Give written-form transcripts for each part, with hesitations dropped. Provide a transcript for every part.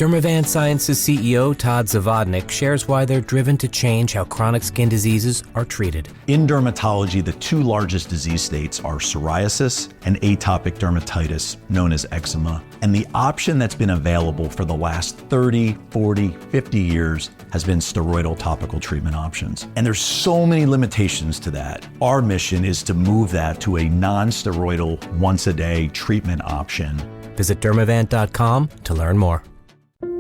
Dermavant Sciences CEO Todd Zavodnik shares why they're driven to change how chronic skin diseases are treated. In dermatology, the two largest disease states are psoriasis and atopic dermatitis, known as eczema. And the option that's been available for the last 30, 40, 50 years has been steroidal topical treatment options. And there's so many limitations to that. Our mission is to move that to a non-steroidal once-a-day treatment option. Visit dermavant.com to learn more.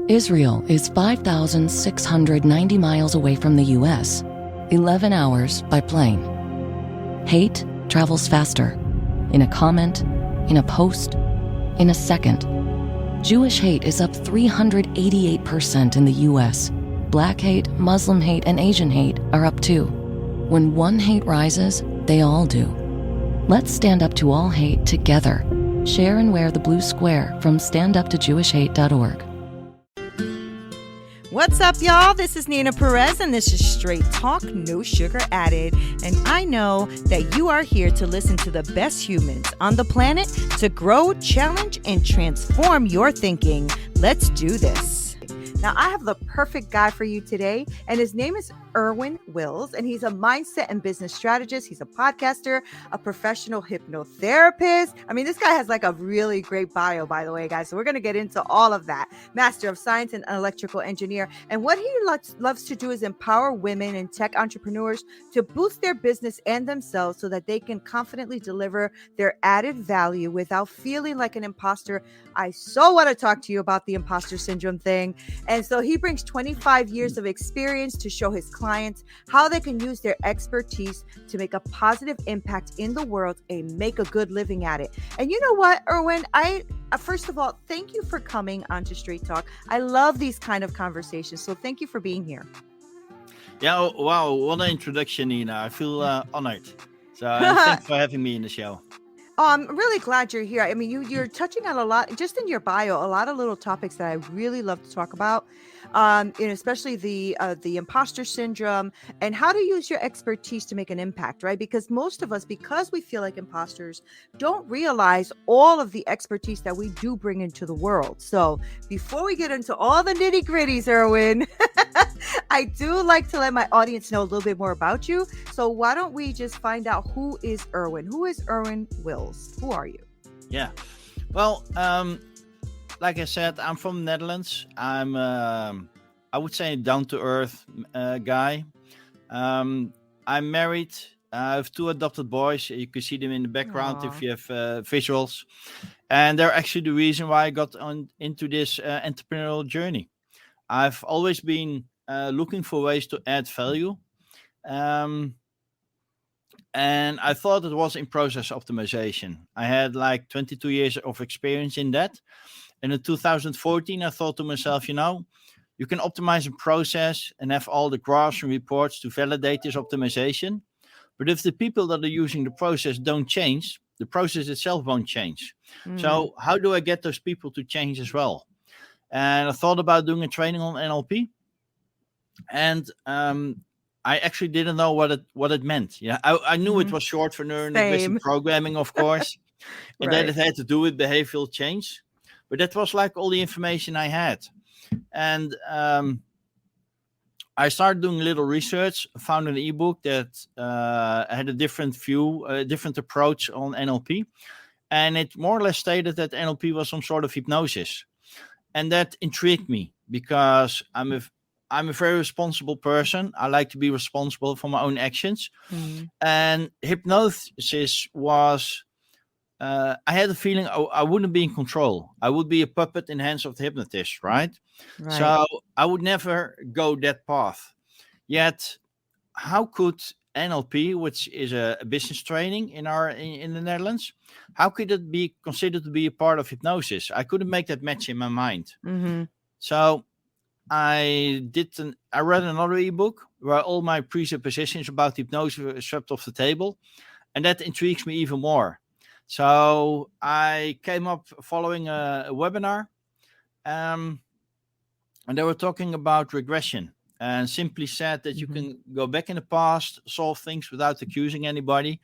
Israel is 5,690 miles away from the U.S., 11 hours by plane. Hate travels faster. In a comment, in a post, in a second. Jewish hate is up 388% in the U.S. Black hate, Muslim hate, and Asian hate are up too. When one hate rises, they all do. Let's stand up to all hate together. Share and wear the blue square from standuptojewishhate.org. What's up, y'all? This is Neena Perez, and this is Straight Talk, No Sugar Added. And I know that you are here to listen to the best humans on the planet to grow, challenge, and transform your thinking. Let's do this. Now, I have the perfect guy for you today, and his name is Erwin Wils, and he's a mindset and business strategist. He's a podcaster, a professional hypnotherapist. I mean, this guy has like a really great bio, by the way, guys. So we're going to get into all of that. Master of Science and electrical engineer. And what he loves to do is empower women and tech entrepreneurs to boost their business and themselves so that they can confidently deliver their added value without feeling like an imposter. I so want to talk to you about the imposter syndrome thing. And so he brings 25 years of experience to show his clients how they can use their expertise to make a positive impact in the world and make a good living at it. And you know what, Erwin, first of all, thank you for coming onto Straight Talk. I love these kind of conversations. So thank you for being here. Yeah, wow, what an introduction, Neena. I feel honored. So thanks for having me in the show. Oh, I'm really glad you're here. I mean, you're touching on a lot, just in your bio, a lot of little topics that I really love to talk about, and especially the imposter syndrome and how to use your expertise to make an impact, right? Because most of us, because we feel like imposters, don't realize all of the expertise that we do bring into the world. So before we get into all the nitty gritties, Erwin, I do like to let my audience know a little bit more about you. So why don't we just find out who is Erwin? Who is Erwin Wils? Who are you? Yeah, well, like I said, I'm from the Netherlands. I'm, I would say, a down-to-earth guy. I'm married. I have two adopted boys. You can see them in the background. Aww. If you have visuals. And they're actually the reason why I got into this entrepreneurial journey. I've always been looking for ways to add value. And I thought it was in process optimization. I had like 22 years of experience in that. And in 2014, I thought to myself, you know, you can optimize a process and have all the graphs and reports to validate this optimization. But if the people that are using the process don't change, the process itself won't change. So how do I get those people to change as well? And I thought about doing a training on NLP. And I actually didn't know what it meant. Yeah, I knew it was short for neurolinguistic programming, of course, and Right. that it had to do with behavioral change. But that was like all the information I had. And I started doing a little research, found an ebook that had a different view, a different approach on NLP. And it more or less stated that NLP was some sort of hypnosis. And that intrigued me because I'm a very responsible person. I like to be responsible for my own actions. And hypnosis was, I had a feeling I wouldn't be in control. I would be a puppet in the hands of the hypnotist, right? So I would never go that path. Yet, how could NLP, which is a business training in the Netherlands, how could it be considered to be a part of hypnosis? I couldn't make that match in my mind. So I read another ebook where all my presuppositions about hypnosis were swept off the table, and that intrigues me even more. So I came up following a webinar, and they were talking about regression, and simply said that you can go back in the past, solve things without accusing anybody.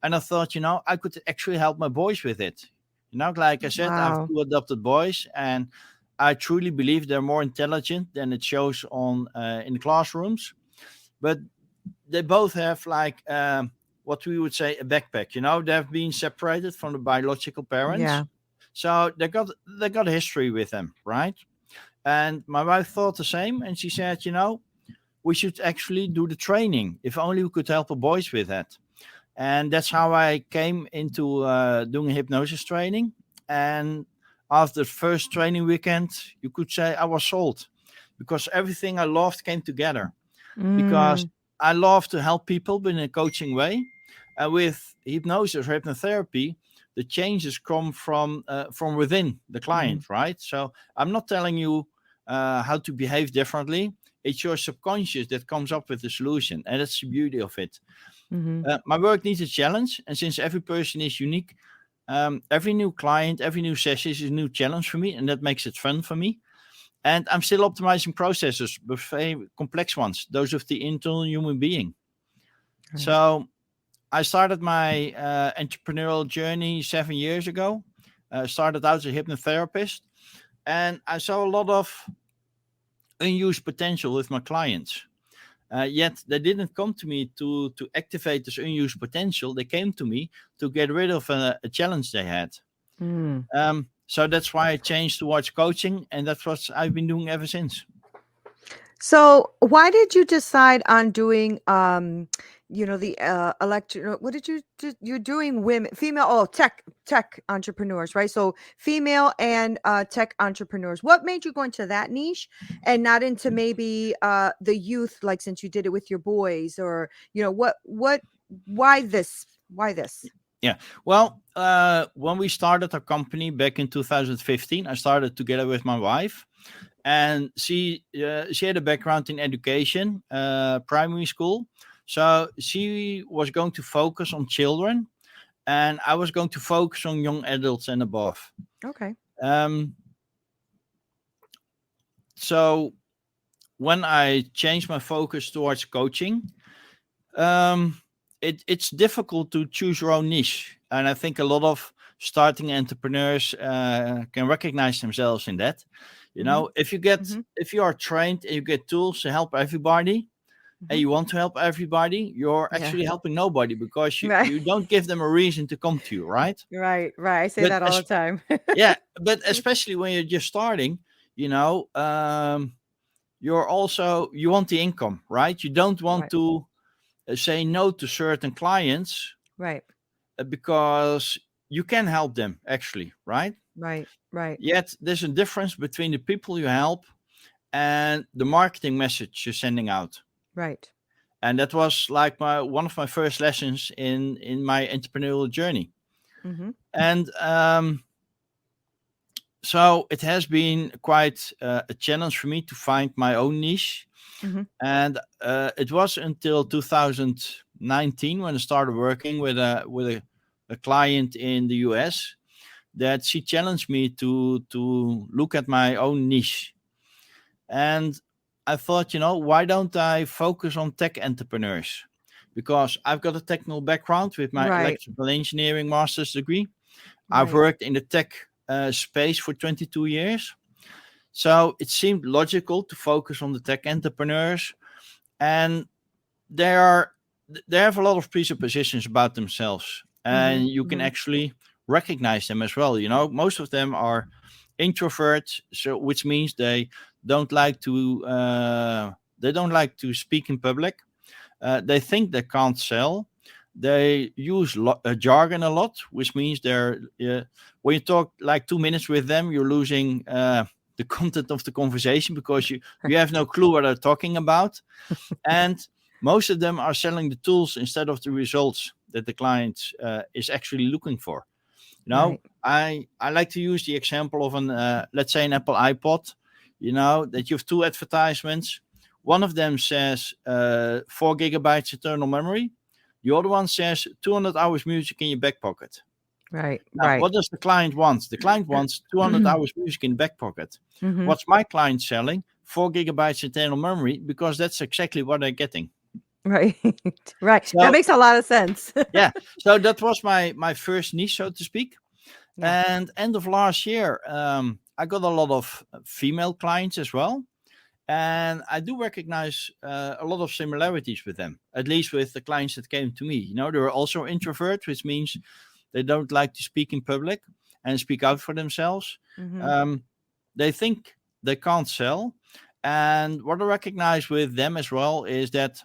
And I thought, you know, I could actually help my boys with it. You know, like I said, I have two adopted boys, and I truly believe they're more intelligent than it shows on in the classrooms. But they both have like what we would say a backpack. They've been separated from the biological parents, Yeah. so they got a history with them, right? And my wife thought the same, and she said, we should actually do the training. If only we could help the boys with that. And that's how I came into doing hypnosis training. And after the first training weekend, you could say I was sold, because everything I loved came together. Because I love to help people, but in a coaching way. And with hypnosis or hypnotherapy, the changes come from within the client, right? So I'm not telling you how to behave differently. It's your subconscious that comes up with the solution, and that's the beauty of it. My work needs a challenge, and since every person is unique, every new client, every new session is a new challenge for me, and that makes it fun for me. And I'm still optimizing processes, but very complex ones, those of the internal human being. Right. So I started my entrepreneurial journey 7 years ago. Started out as a hypnotherapist, and I saw a lot of unused potential with my clients. Yet they didn't come to me to activate this unused potential. They came to me to get rid of a challenge they had. So that's why I changed towards coaching, and that's what I've been doing ever since. So why did you decide on doing, the what did you do? You're doing female, tech entrepreneurs, right? So female and tech entrepreneurs. What made you go into that niche and not into maybe the youth, like since you did it with your boys, or why this? Why this? Yeah. Well, when we started our company back in 2015, I started together with my wife, and she had a background in education, primary school. So she was going to focus on children, and I was going to focus on young adults and above. Okay. So when I changed my focus towards coaching, it's difficult to choose your own niche. And I think a lot of starting entrepreneurs can recognize themselves in that. If you are trained and you get tools to help everybody, and you want to help everybody, you're actually helping nobody, because you don't give them a reason to come to you, right? Right. I say that all the time. Yeah, but especially when you're just starting, you want the income, right? You don't want to say no to certain clients, right? Because you can help them actually, right? Right. Yet there's a difference between the people you help and the marketing message you're sending out. Right. And that was like one of my first lessons in my entrepreneurial journey. And so it has been quite a challenge for me to find my own niche. And it was until 2019 when I started working with a client in the US that she challenged me to look at my own niche. And I thought, why don't I focus on tech entrepreneurs? Because I've got a technical background with my electrical engineering master's degree. I've worked in the tech space for 22 years. So it seemed logical to focus on the tech entrepreneurs. And they have a lot of presuppositions about themselves. And you can actually recognize them as well. Most of them are introverts, which means they don't like to speak in public. They think they can't sell. They use jargon a lot, which means when you talk like 2 minutes with them, you're losing the content of the conversation, because you have no clue what they're talking about. And most of them are selling the tools instead of the results that the client is actually looking for. I like to use the example of let's say an Apple iPod, that you have two advertisements. One of them says 4 gigabytes internal memory. The other one says 200 hours music in your back pocket. Right. What does the client want? The client wants 200 hours music in back pocket. What's my client selling? 4 gigabytes internal memory, because that's exactly what they're getting. Right. So, that makes a lot of sense. Yeah. So that was my first niche, so to speak. Yeah. And end of last year, I got a lot of female clients as well. And I do recognize a lot of similarities with them, at least with the clients that came to me. You know, they were also introverts, which means they don't like to speak in public and speak out for themselves. They think they can't sell. And what I recognize with them as well is that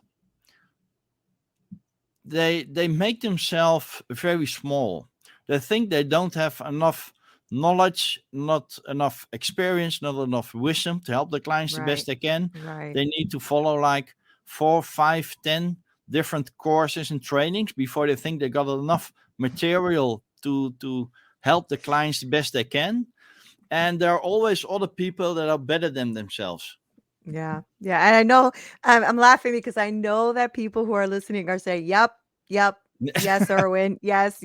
they make themselves very small. They think they don't have enough knowledge, not enough experience, not enough wisdom to help the clients the best they can. Right. They need to follow like 4, 5, 10 different courses and trainings before they think they got enough material to help the clients the best they can. And there are always other people that are better than themselves. Yeah. Yeah. And I know I'm laughing because I know that people who are listening are saying, yep, yes, Erwin. Yes,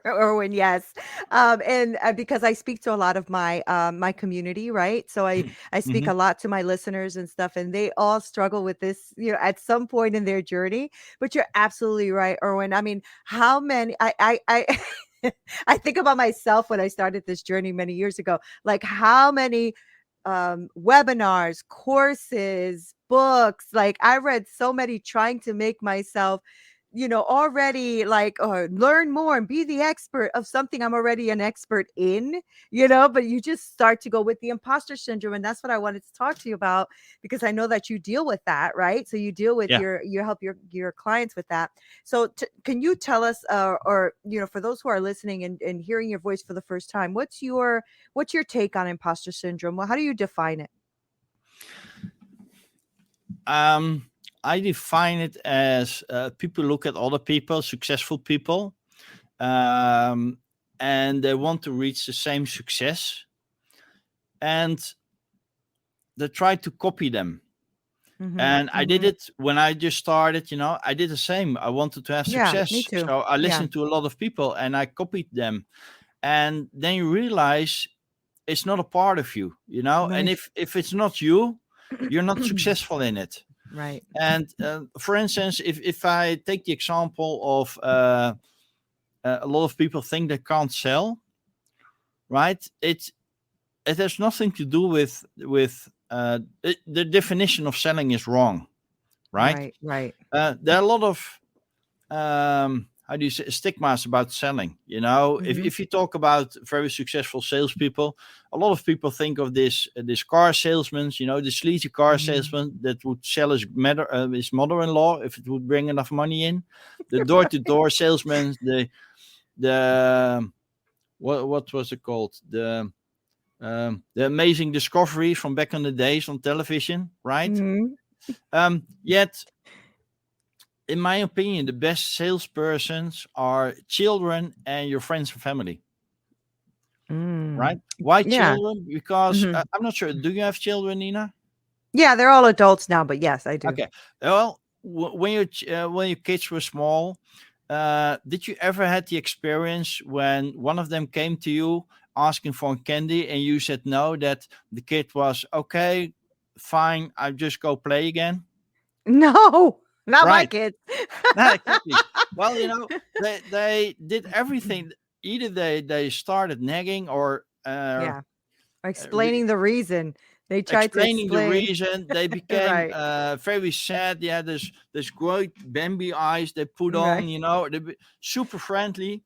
Erwin. Yes. And because I speak to a lot of my my community, right? So I speak a lot to my listeners and stuff, and they all struggle with this, you know, at some point in their journey. But you're absolutely right, Erwin. I mean, how many I I think about myself when I started this journey many years ago, like how many webinars, courses, books. Like I read so many trying to make myself, you know, already like learn more and be the expert of something I'm already an expert in, you know, but you just start to go with the imposter syndrome. And that's what I wanted to talk to you about, because I know that you deal with that, right? So you deal with Yeah. you help your clients with that. So can you tell us, or, you know, for those who are listening and hearing your voice for the first time, what's your take on imposter syndrome? Well, how do you define it? I define it as people look at other people, successful people, and they want to reach the same success, and they try to copy them. And I did it when I just started, you know, I did the same. I wanted to have Yeah, success. me too. So I Yeah. listened to a lot of people and I copied them. And then you realize it's not a part of you, you know, and Right. if it's not you, you're not successful in it. Right. And for instance, if I take the example of a lot of people think they can't sell, right? It has nothing to do with the definition of selling is wrong, right? Right. Right. There are a lot of how do you say, stigmas about selling. You know, if you talk about very successful salespeople, a lot of people think of this car salesman, you know, the sleazy car salesman that would sell his mother-in-law if it would bring enough money in. The door-to-door salesman, the what was it called? The Amazing Discoveries from back in the days on television, right? Yet, in my opinion, the best salespersons are children and your friends and family. Right? Why Yeah. children? Because I'm not sure. Do you have children, Neena? Yeah, they're all adults now, but yes, I do. Okay. Well, when your kids were small, did you ever had the experience when one of them came to you asking for candy and you said no, that the kid was okay, fine, I'll just go play again? No, not my Right. kids. Exactly. Well, you know, they did everything. Either they started nagging or Yeah. Explaining the reason. They tried to explaining the explain. reason. They became Right. very sad. They had this great Bambi eyes they put on, Right. you know, super friendly.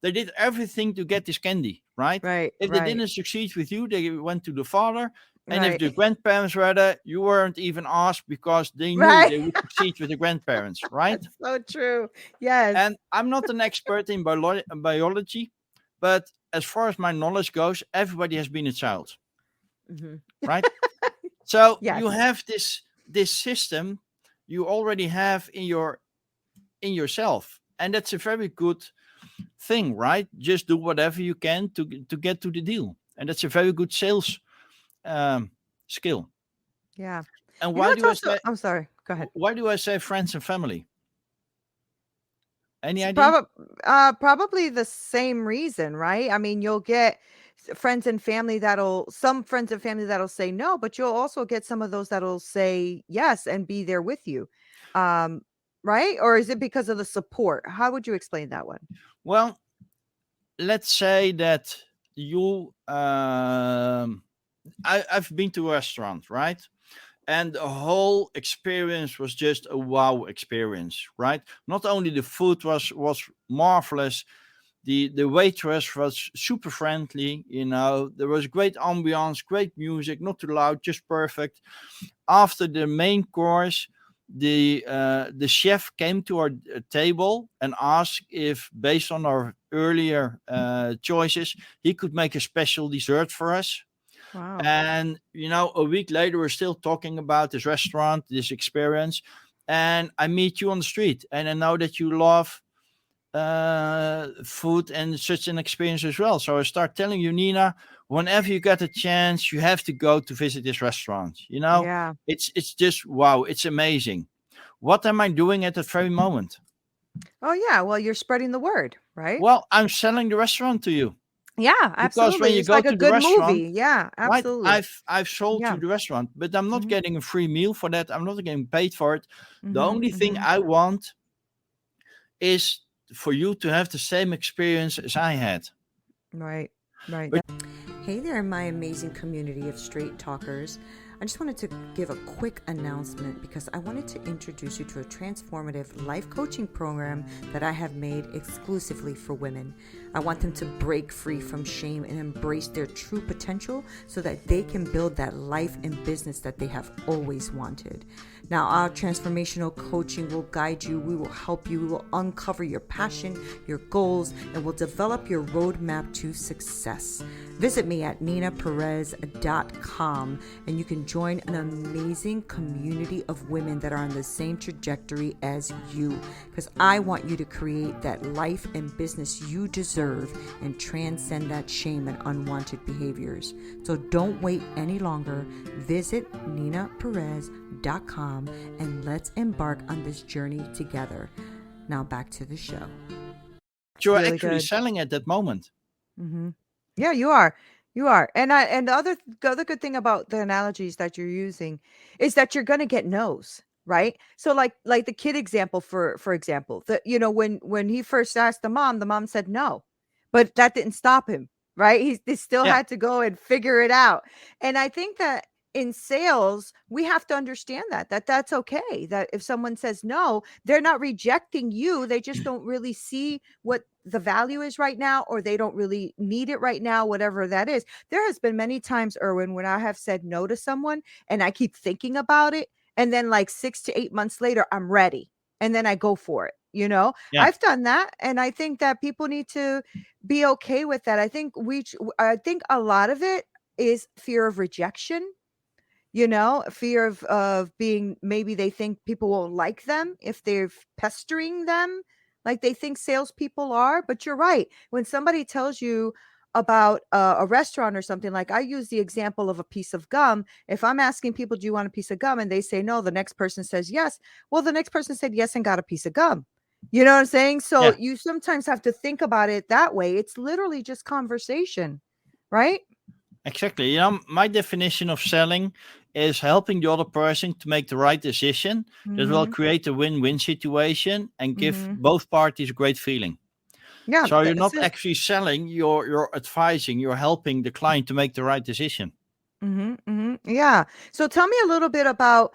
They did everything to get this candy, right? Right. If they Right. didn't succeed with you, they went to the father. And if Right. the grandparents were there, you weren't even asked because they knew Right. they would succeed with the grandparents, right? That's so true. Yes. And I'm not an expert in biology, but as far as my knowledge goes, everybody has been a child, right? So Yes. you have this system you already have in yourself, and that's a very good thing, right? Just do whatever you can to get to the deal, and that's a very good sales skill. Yeah. And You know why what's do I also, say I'm sorry. Go ahead. why do I say friends and family? Any idea? Probably the same reason, right? I mean, you'll get friends and family some friends and family that'll say no, but you'll also get some of those that'll say yes and be there with you. Um, right? Or is it because of the support? How would you explain that one? Well, let's say that you I've been to a restaurant, right? And the whole experience was just a wow experience, right? Not only the food was marvelous, the waitress was super friendly, there was great ambiance, great music, not too loud, just perfect. After the main course, the chef came to our table and asked if, based on our earlier choices, he could make a special dessert for us. Wow. And a week later, we're still talking about this restaurant, this experience. And I meet you on the street, and I know that you love food and such an experience as well. So I start telling you, Nina, whenever you get a chance, you have to go to visit this restaurant. Yeah. It's just wow, it's amazing. What am I doing at that very moment? Oh, yeah. Well, you're spreading the word, right? Well, I'm selling the restaurant to you, Yeah, because when absolutely. you It's go like a to the good restaurant, movie. Yeah, right, absolutely. I've sold Yeah. you the restaurant, but I'm not Mhm. getting a free meal for that. I'm not getting paid for it. The Mhm. only thing Mhm. I want is for you to have the same experience as I had. Right. Right. But Hey there, my amazing community of straight talkers. I just wanted to give a quick announcement because I wanted to introduce you to a transformative life coaching program that I have made exclusively for women. I want them to break free from shame and embrace their true potential so that they can build that life and business that they have always wanted. Now, our transformational coaching will guide you, we will help you, we will uncover your passion, your goals, and will develop your roadmap to success. Visit me at neenaperez.com and you can join an amazing community of women that are on the same trajectory as you, because I want you to create that life and business you deserve and transcend that shame and unwanted behaviors. So don't wait any longer. Visit neenaperez.com and let's embark on this journey together. Now back to the show. you're Really actually good. selling at that moment. Mm-hmm. Yeah, you are. You are. And the other good thing about the analogies that you're using is that you're gonna get no's, right? So like the kid example for example, when he first asked the mom said no. But that didn't stop him, right? They still Yeah, had to go and figure it out. And I think that in sales, we have to understand that that's okay. That if someone says no, they're not rejecting you. They just don't really see what the value is right now, or they don't really need it right now, whatever that is. There has been many times, Erwin, when I have said no to someone and I keep thinking about it, and then like 6 to 8 months later I'm ready, and then I go for it. yeah, I've done that, and I think that people need to be okay with that. I think a lot of it is fear of rejection, fear of being, maybe they think people won't like them if they're pestering them like they think salespeople are. But you're right. When somebody tells you about a restaurant or something, like I use the example of a piece of gum. If I'm asking people, do you want a piece of gum? And they say no, the next person says yes. Well, the next person said yes and got a piece of gum. You know what I'm saying? So yeah. you sometimes have to think about it that way. It's literally just conversation, right? Exactly. My definition of selling is helping the other person to make the right decision that will Mm-hmm. create a win-win situation and give Mm-hmm. both parties a great feeling. Yeah. So you're not actually selling, you're advising, you're helping the client to make the right decision. Mhm, mhm. Yeah. So tell me a little bit about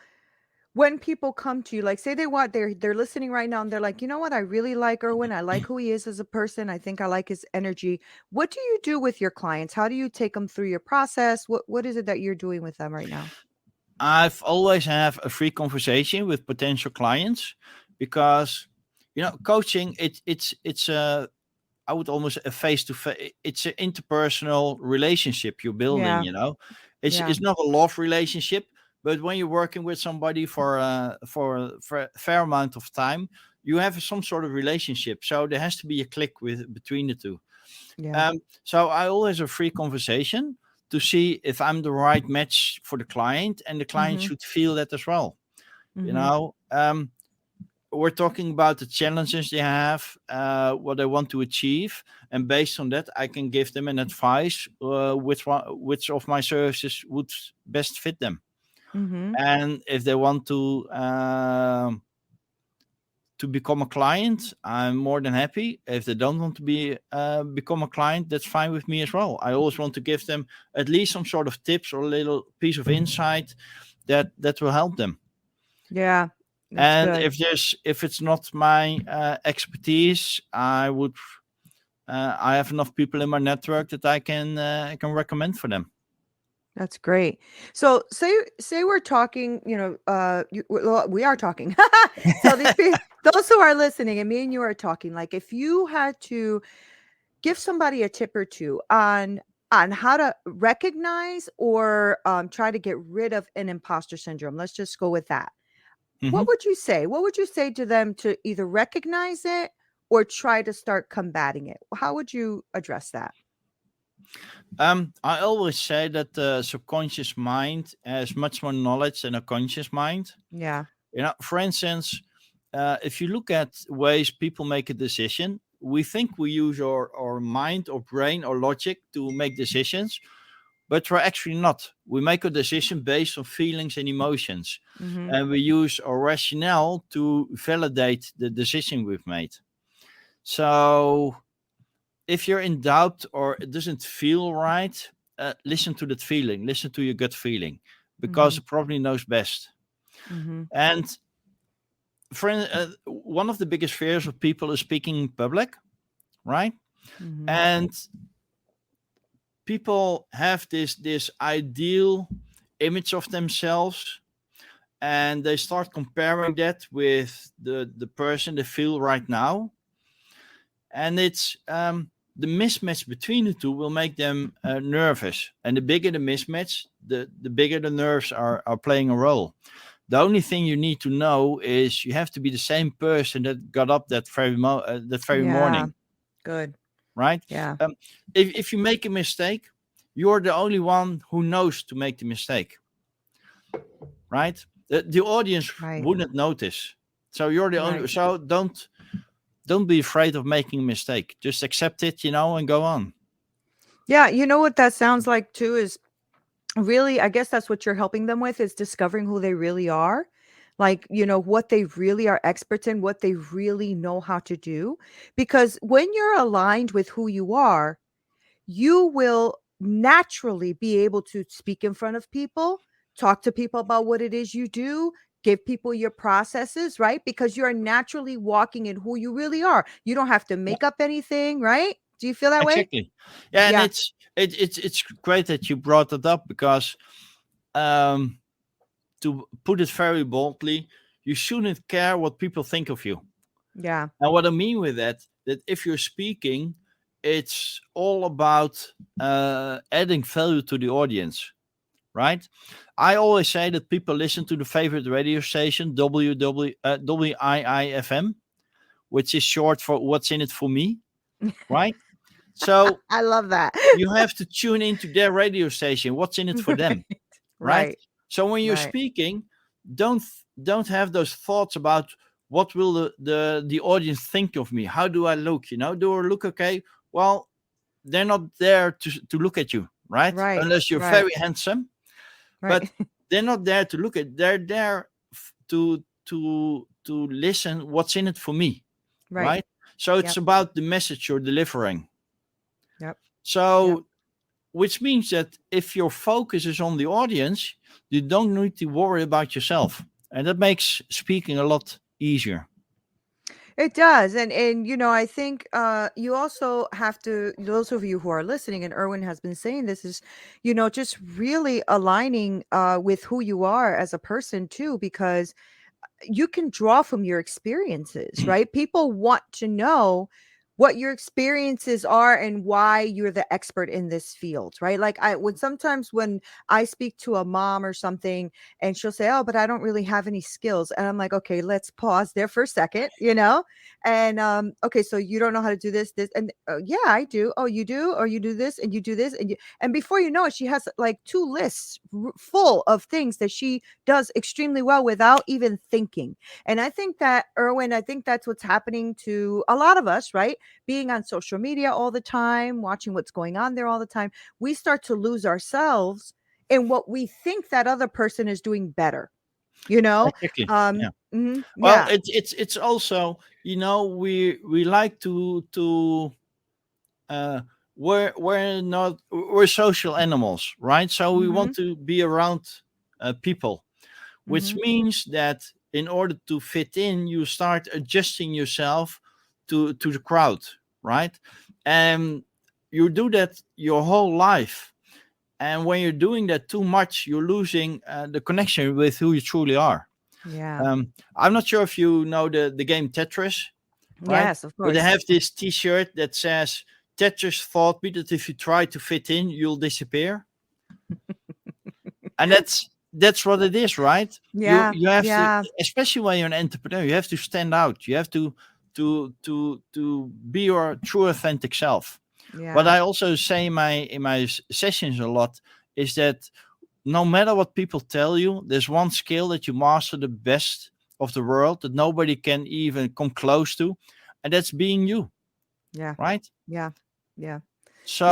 when people come to you, like say they're listening right now and they're like, you know what, I really like Erwin. I like who he is as a person. I think I like his energy. What do you do with your clients? How do you take them through your process? What is it that you're doing with them right now? I've always have a free conversation with potential clients, because coaching, it's a, I would almost a face to face. It's an interpersonal relationship you're building. Yeah. Yeah. It's not a love relationship, but when you're working with somebody for a fair amount of time, you have some sort of relationship. So there has to be a click with between the two. Yeah. So I always have a free conversation to see if I'm the right match for the client, and the client Mhm. should feel that as well. You Mhm. know. We're talking about the challenges they have, what they want to achieve, and based on that, I can give them an advice which of my services would best fit them. Mhm. And if they want to become a client, I'm more than happy. If they don't want to become a client, that's fine with me as well. I always want to give them at least some sort of tips or a little piece of insight that will help them. Yeah, that's And good. if it's not my expertise, I have enough people in my network that I can recommend for them. That's great. So say we're talking, well, we are talking. So those who are listening, and me and you are talking, like if you had to give somebody a tip or two on how to recognize or try to get rid of an imposter syndrome. Let's just go with that. What would you say? What would you say to them to either recognize it or try to start combating it? How would you address that? I always say that the subconscious mind has much more knowledge than a conscious mind. Yeah. For instance, if you look at ways people make a decision, we think we use our mind or brain or logic to make decisions, but we're actually not. We make a decision based on feelings and emotions, and we use our rationale to validate the decision we've made. So if you're in doubt or it doesn't feel right, listen to that feeling, listen to your gut feeling, because it probably knows best. And one of the biggest fears of people is speaking in public, right? And people have this ideal image of themselves, and they start comparing that with the person they feel right now. And it's the mismatch between the two will make them nervous. And the bigger the mismatch, the bigger the nerves are playing a role. The only thing you need to know is you have to be the same person that got up that very morning. Good. Right? Yeah. If you make a mistake, you're the only one who knows to make the mistake. Right? The audience wouldn't notice. So you're the only. So don't be afraid of making a mistake. Just accept it, and go on. Yeah, you know what that sounds like too is really, I guess that's what you're helping them with, is discovering who they really are. Like, what they really are experts in, what they really know how to do. Because when you're aligned with who you are, you will naturally be able to speak in front of people, talk to people about what it is you do, give people your processes, right? Because you're naturally walking in who you really are. You don't have to make up anything, right? Do you feel that way? Exactly. Yeah, and it's great that you brought it up, because to put it very boldly, you shouldn't care what people think of you. Yeah. And what I mean with that if you're speaking, it's all about adding value to the audience, right? I always say that people listen to the favorite radio station, WIIFM, which is short for What's in It for Me, right? So I love that. You have to tune into their radio station. What's in it for them, right? So when you're speaking, don't have those thoughts about what will the audience think of me. How do I look? Do I look okay? Well, they're not there to look at you, right? Unless you're very handsome. But they're not there to look at. They're there to listen. What's in it for me, right? So it's about the message you're delivering. Yep. So, which means that if your focus is on the audience, you don't need to worry about yourself, and that makes speaking a lot easier. It does. And I think you also have to, those of you who are listening, and Erwin has been saying this, is, just really aligning with who you are as a person too, because you can draw from your experiences, right? People want to know what your experiences are and why you're the expert in this field, right? Like sometimes when I speak to a mom or something and she'll say, "Oh, but I don't really have any skills." And I'm like, "Okay, let's pause there for a second, And okay, so you don't know how to do this, and yeah, I do. Oh, you do? Or you do this and you do this and before you know it, she has like 2 lists full of things that she does extremely well without even thinking. And I think that, Erwin, that's what's happening to a lot of us, right? Being on social media all the time, watching what's going on there all the time, we start to lose ourselves in what we think that other person is doing better. Exactly. Well, Yeah. it's also, we like to uh we're social animals, right? So we Mm-hmm. want to be around people, which Mm-hmm. means that in order to fit in, you start adjusting yourself to the crowd, right? And you do that your whole life. And when you're doing that too much, you're losing the connection with who you truly are. Yeah. I'm not sure if you know the game Tetris, right? Yes, of But they course. have this T-shirt that says, "Tetris taught me that if you try to fit in, you'll disappear." And that's what it is, right? you Yeah. you have to, Yeah. especially when you're an entrepreneur, you have to stand out. You have to be your true authentic self. What Yeah. I also say in my sessions a lot is that no matter what people tell you, there's one skill that you master the best of the world that nobody can even come close to, and that's being you, Yeah. right? Yeah. Yeah. Yeah. So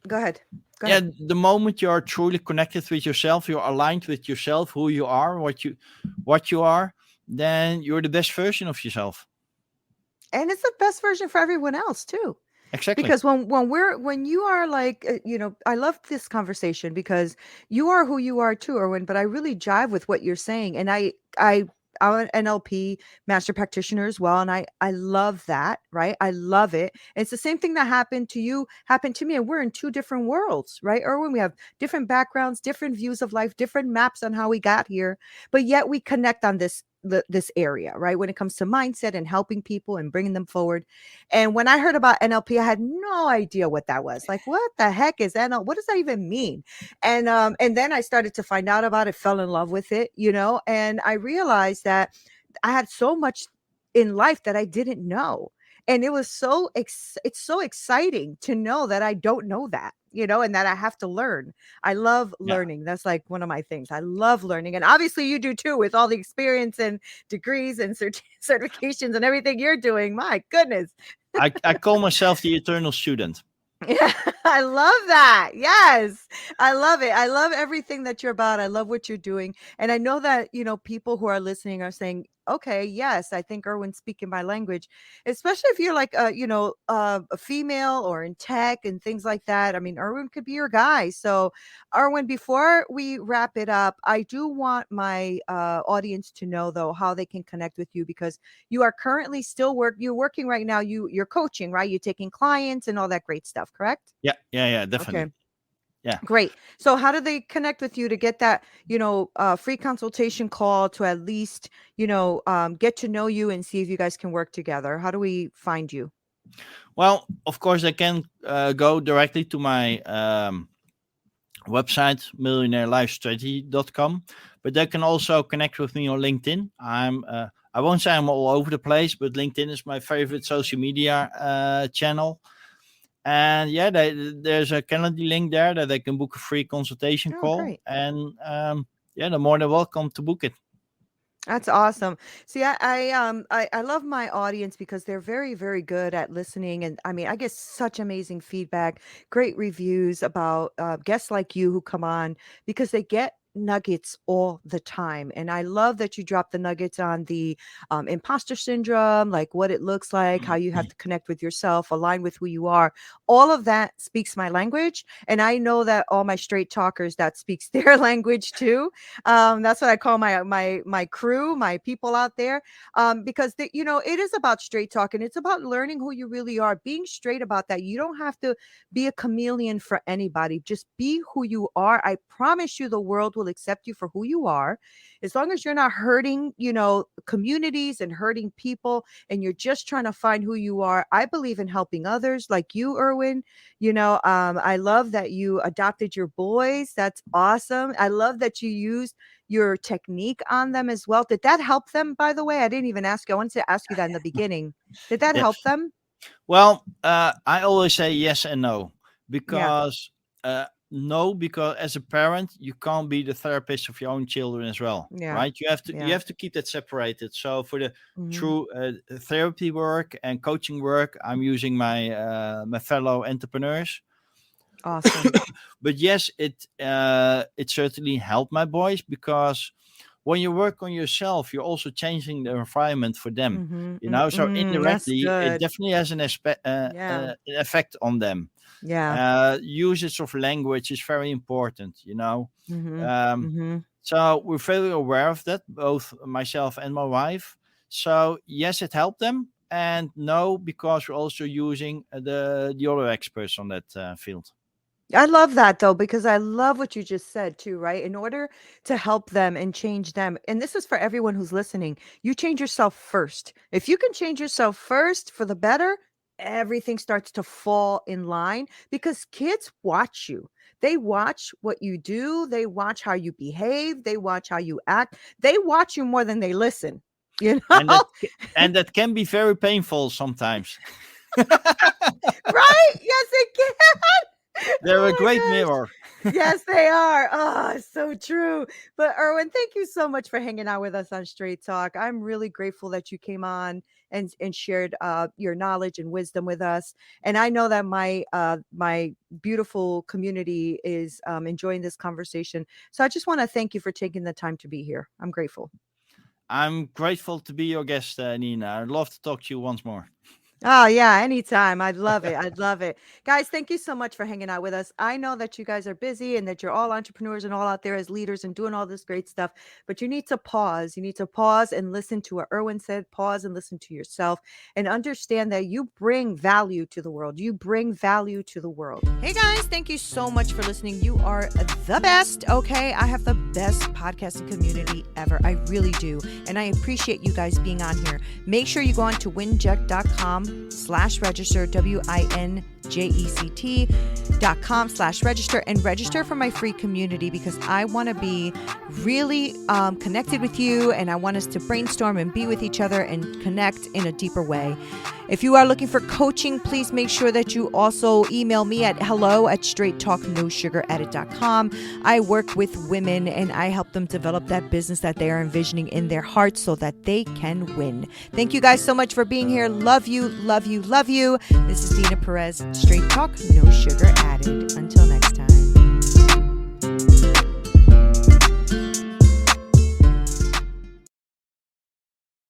Go ahead. Go yeah, ahead. the moment you're truly connected with yourself, you're aligned with yourself, who you are, what you are, then you're the best version of yourself. And it's the best version for everyone else too. Exactly. Because when you are like, I love this conversation because you are who you are too, Erwin, but I really jive with what you're saying. And I'm an NLP master practitioner as well. And I love that, right? I love it. And it's the same thing that happened to me. And we're in two different worlds, right? Erwin, we have different backgrounds, different views of life, different maps on how we got here, but yet we connect on this area, right? When it comes to mindset and helping people and bringing them forward. And when I heard about NLP, I had no idea what that was. Like, what the heck is NLP? What does that even mean? And then I started to find out about it, fell in love with it, and I realized that I had so much in life that I didn't know. And it was it's so exciting to know that I don't know that, and that I have to learn. I love Yeah. learning. That's like one of my things. I love learning. And obviously you do too, with all the experience and degrees and certifications and everything you're doing. My goodness. I call myself the eternal student. Yeah, I love that. Yes. I love it. I love everything that you're about. I love what you're doing. And I know that, people who are listening are saying, okay, yes, I think Erwin's speaking my language, especially if you're like, a female or in tech and things like that. I mean, Erwin could be your guy. So, Erwin, before we wrap it up, I do want my audience to know, though, how they can connect with you because you are currently you're working right now. You're coaching, right? You're taking clients and all that great stuff, correct? Yeah, Okay, definitely. Yeah. great. So how do they connect with you to get that, free consultation call to at least, get to know you and see if you guys can work together? How do we find you? Well, of course, I can go directly to my website, millionairelifestrategy.com, but they can also connect with me on LinkedIn. I won't say I'm all over the place, but LinkedIn is my favorite social media channel. And yeah, there's a calendar link there that they can book a free consultation Oh, call. great. And yeah, they're more than welcome to book it. That's awesome. See, I love my audience because they're very, very good at listening. And I mean, I get such amazing feedback, great reviews about guests like you who come on because they get nuggets all the time. And I love that you drop the nuggets on the imposter syndrome, like what it looks like, how you have to connect with yourself, align with who you are. All of that speaks my language. And I know that all my straight talkers, that speaks their language too. That's what I call my crew, my people out there, because it is about straight talk and it's about learning who you really are, being straight about that. You don't have to be a chameleon for anybody. Just be who you are. I promise you, the world will accept you for who you are, as long as you're not hurting, communities and hurting people, and you're just trying to find who you are. I believe in helping others, like you, Erwin. I love that you adopted your boys. That's awesome. I love that you used your technique on them as well. Did that help them, by the way? I didn't even ask you. I wanted to ask you that in the beginning. Did that Yeah. help them? Well, I always say yes and no Yeah. because no, because as a parent, you can't be the therapist of your own children as well, Yeah. right? You Yeah. have to keep that separated. So for the Mhm. true therapy work and coaching work, I'm using my fellow entrepreneurs. Awesome. But yes, it certainly helped my boys because when you work on yourself, you're also changing the environment for them. So That's indirectly, it good. definitely has an Yeah. effect on them. Yeah. Usage of language is very important. Mm-hmm. Um, Mm-hmm. so we're very aware of that, both myself and my wife. So yes, it helped them, and no, because we're also using the other experts on that field. I love that though, because I love what you just said too, right? In order to help them and change them, and this is for everyone who's listening, you change yourself first. If you can change yourself first for the better, everything starts to fall in line because kids watch you. They watch what you do, they watch how you behave, they watch how you act. They watch you more than they listen, you And know? that can be very painful sometimes. Right? Yes, it can. They're a Oh great my gosh. mirror. Yes, they are. Oh, so true. But Erwin, thank you so much for hanging out with us on Straight Talk. I'm really grateful that you came on and shared your knowledge and wisdom with us. And I know that my beautiful community is enjoying this conversation. So I just want to thank you for taking the time to be here. I'm grateful. I'm grateful to be your guest, Neena. I'd love to talk to you once more. Oh, yeah, anytime. I'd love it. I'd love it. Guys, thank you so much for hanging out with us. I know that you guys are busy and that you're all entrepreneurs and all out there as leaders and doing all this great stuff, but you need to pause. You need to pause and listen to what Erwin said. Pause and listen to yourself and understand that you bring value to the world. You bring value to the world. Hey, guys, thank you so much for listening. You are the best. Okay. I have the best podcasting community ever. I really do. And I appreciate you guys being on here. Make sure you go on to winject.com/register, winject.com/register, and register for my free community because I want to be really connected with you, and I want us to brainstorm and be with each other and connect in a deeper way. If you are looking for coaching, please make sure that you also email me at hello@straighttalknosugaradded.com. I work with women and I help them develop that business that they are envisioning in their hearts so that they can win. Thank you guys so much for being here. Love you, love you, love you. This is Neena Perez, Straight Talk, No Sugar Added. Until next time.